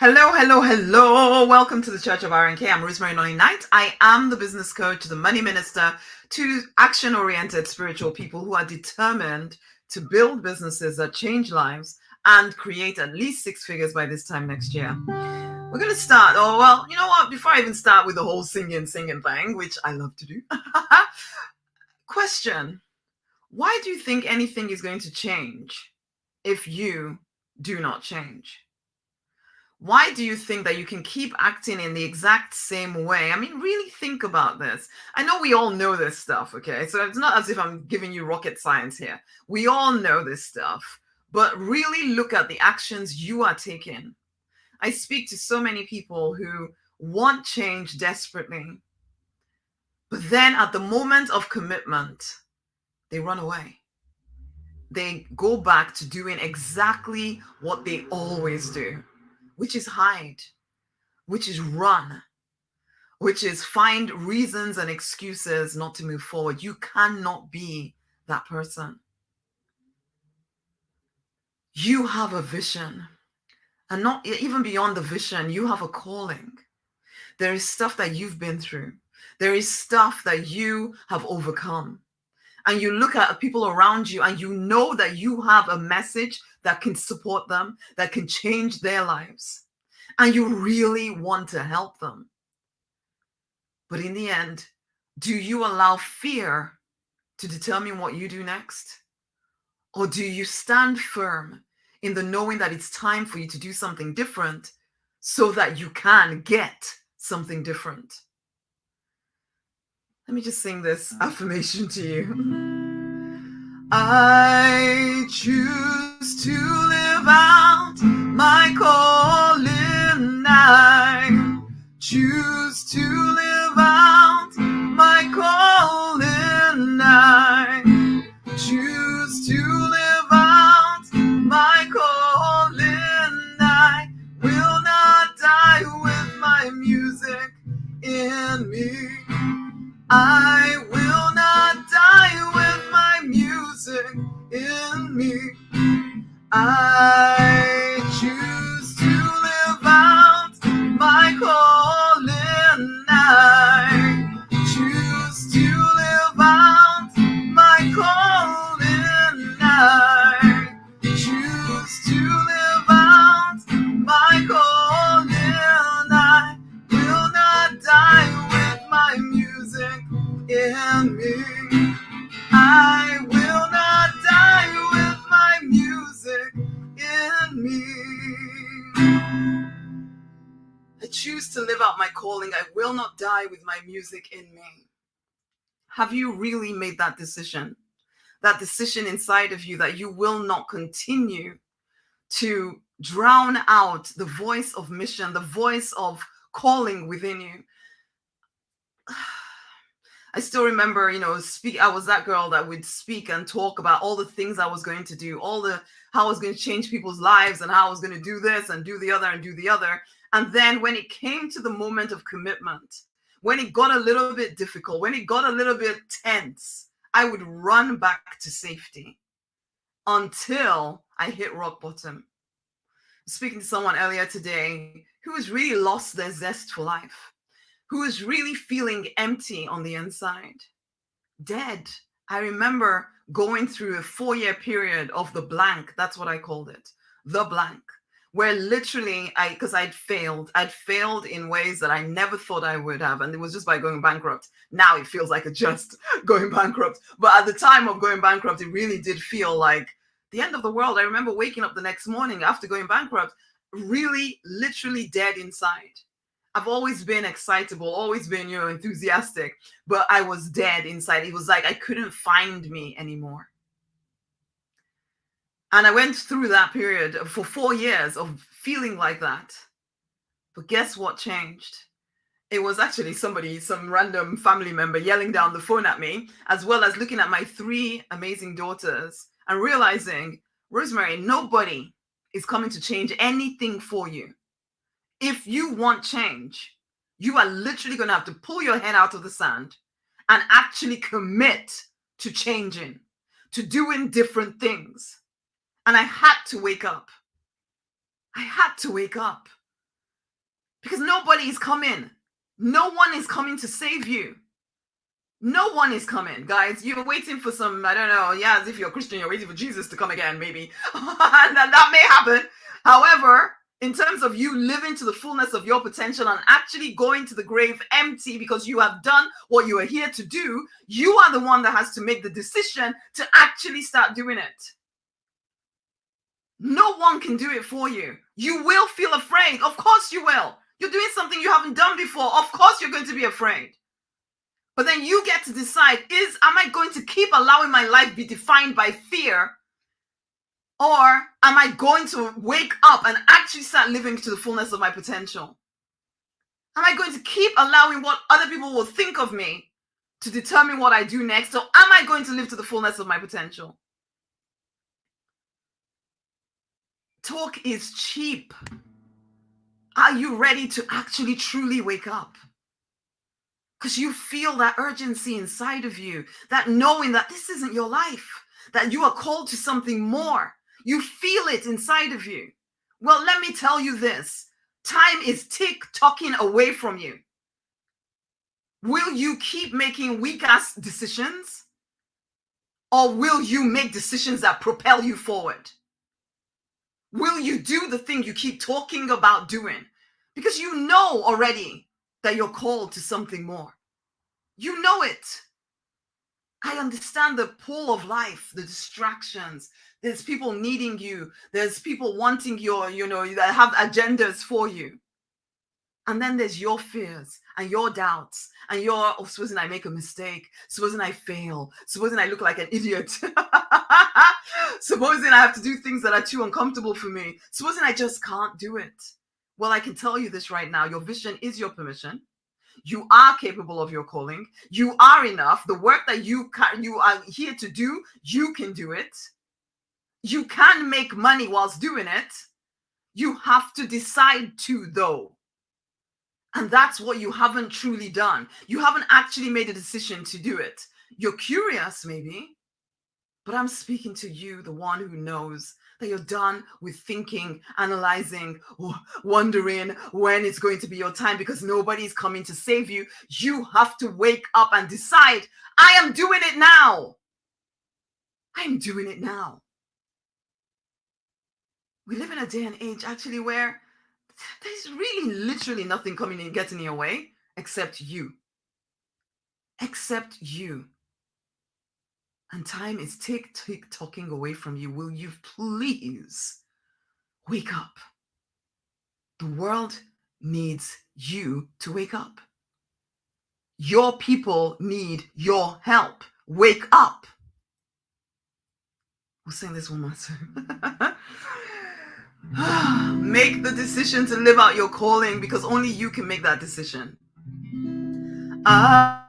Hello, hello, hello. Welcome to the Church of RNK. I'm Rosemary Nolly Knight. I am the business coach, the money minister to action-oriented spiritual people who are determined to build businesses that change lives and create at least six figures by this time next year. We're going to start. Oh, well, you know what? Before I even start with the whole singing thing, which I love to do. Question. Why do you think anything is going to change if you do not change? Why do you think that you can keep acting in the exact same way? I mean, really think about this. I know we all know this stuff, okay? So it's not as if I'm giving you rocket science here. We all know this stuff, but really look at the actions you are taking. I speak to so many people who want change desperately, but then at the moment of commitment, they run away. They go back to doing exactly what they always do, which is hide, which is run, which is find reasons and excuses not to move forward. You cannot be that person. You have a vision, and not even beyond the vision, you have a calling. There is stuff that you've been through. There is stuff that you have overcome. And you look at people around you and you know that you have a message that can support them, that can change their lives. And you really want to help them. But in the end, do you allow fear to determine what you do next? Or do you stand firm in the knowing that it's time for you to do something different so that you can get something different? Let me just sing this affirmation to you. I choose to live out my calling. I choose to live out my calling. I choose to live out my calling. I will not die with my music in me. I will not die with my music in me. I choose to live out my calling. I choose to live out my calling. I choose to live out my calling. I will not die with my music in me. I will not die with my music in me. I choose to live out my calling. I will not die with my music in me. Have you really made that decision? That decision inside of you that you will not continue to drown out the voice of mission, the voice of calling within you. I still remember, I was that girl that would speak and talk about all the things I was going to do, how I was going to change people's lives and how I was going to do this and do the other and do the other. And then when it came to the moment of commitment, when it got a little bit difficult, when it got a little bit tense, I would run back to safety until I hit rock bottom. Speaking to someone earlier today who has really lost their zest for life, who is really feeling empty on the inside, dead. I remember going through a 4-year period of the blank. That's what I called it, the blank, where literally because I'd failed in ways that I never thought I would have. And it was just by going bankrupt. Now it feels like just going bankrupt. But at the time of going bankrupt, it really did feel like the end of the world. I remember waking up the next morning after going bankrupt, really, literally dead inside. I've always been excitable, always been, enthusiastic, but I was dead inside. It was like I couldn't find me anymore. And I went through that period for 4 years of feeling like that. But guess what changed? It was actually some random family member yelling down the phone at me, as well as looking at my 3 amazing daughters and realizing, Rosemary, nobody is coming to change anything for you. If you want change, you are literally going to have to pull your head out of the sand and actually commit to changing, to doing different things. And I had to wake up. nobody is coming. No one is coming to save you. No one is coming, guys. You're waiting for some, I don't know, yeah, as if you're a Christian, you're waiting for Jesus to come again, maybe. And that may happen. However, in terms of you living to the fullness of your potential and actually going to the grave empty because you have done what you are here to do, you are the one that has to make the decision to actually start doing it. No one can do it for you. You will feel afraid. Of course you will. You're doing something you haven't done before. Of course you're going to be afraid. But then you get to decide, am I going to keep allowing my life be defined by fear? Or am I going to wake up and actually start living to the fullness of my potential? Am I going to keep allowing what other people will think of me to determine what I do next? Or am I going to live to the fullness of my potential? Talk is cheap. Are you ready to actually truly wake up? Because you feel that urgency inside of you, that knowing that this isn't your life, that you are called to something more. You feel it inside of you. Well, let me tell you this. Time is tick-tocking away from you. Will you keep making weak-ass decisions? Or will you make decisions that propel you forward? Will you do the thing you keep talking about doing? Because you know already that you're called to something more. You know it. I understand the pull of life, the distractions. There's people needing you. There's people wanting that have agendas for you. And then there's your fears and your doubts and supposing I make a mistake, supposing I fail, supposing I look like an idiot, supposing I have to do things that are too uncomfortable for me, supposing I just can't do it. Well, I can tell you this right now. Your vision is your permission. You are capable of your calling. You are enough. The work that you are here to do, you can do it. You can make money whilst doing it. You have to decide to, though. And that's what you haven't truly done. You haven't actually made a decision to do it. You're curious, maybe, but I'm speaking to you, the one who knows that you're done with thinking, analyzing, wondering when it's going to be your time because nobody's coming to save you. You have to wake up and decide, I am doing it now. I'm doing it now. We live in a day and age actually where there's really literally nothing coming and getting in your way except you. Except you. And time is tick-tocking away from you. Will you please wake up? The world needs you to wake up. Your people need your help. Wake up. We'll sing this one more time. Make the decision to live out your calling because only you can make that decision. I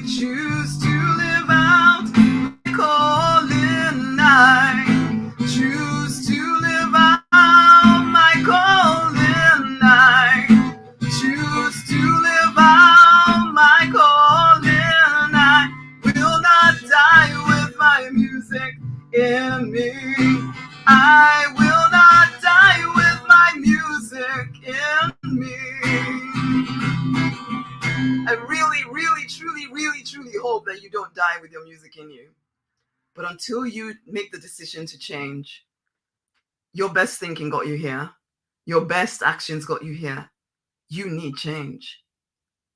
choose to live out my calling. I choose to live out my calling. I choose to live out my calling. I will not die with my music in me. I will not die with my music in me. I truly hope that you don't die with your music in you. But until you make the decision to change, your best thinking got you here. Your best actions got you here. You need change.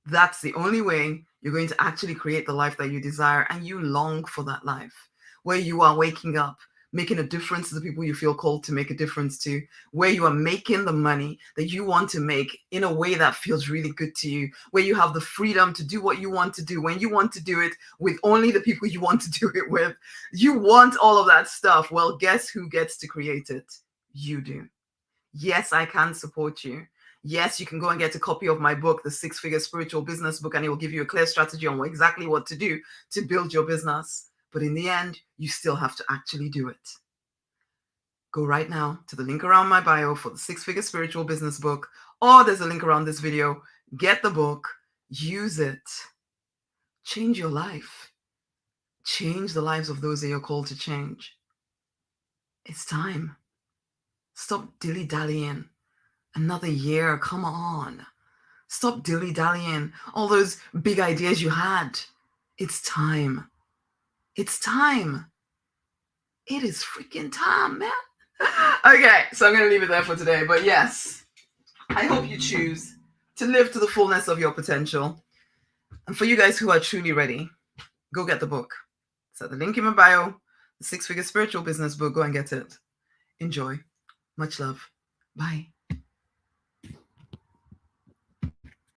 That's the only way you're going to actually create the life that you desire and you long for that life where you are waking up, making a difference to the people you feel called to make a difference to, where you are making the money that you want to make in a way that feels really good to you, where you have the freedom to do what you want to do, when you want to do it, with only the people you want to do it with. You want all of that stuff. Well, guess who gets to create it? You do. Yes, I can support you. Yes, you can go and get a copy of my book, The 6-Figure Spiritual Business Book, and it will give you a clear strategy on exactly what to do to build your business. But in the end, you still have to actually do it. Go right now to the link around my bio for the 6-Figure Spiritual Business Book, or there's a link around this video. Get the book, use it. Change your life. Change the lives of those that you're called to change. It's time. Stop dilly-dallying. Another year, come on. Stop dilly-dallying. All those big ideas you had. It's time. It's time. It is freaking time, man. Okay, so I'm going to leave it there for today. But yes, I hope you choose to live to the fullness of your potential. And for you guys who are truly ready, go get the book. It's at the link in my bio, the 6-Figure Spiritual Business book. Go and get it. Enjoy. Much love. Bye.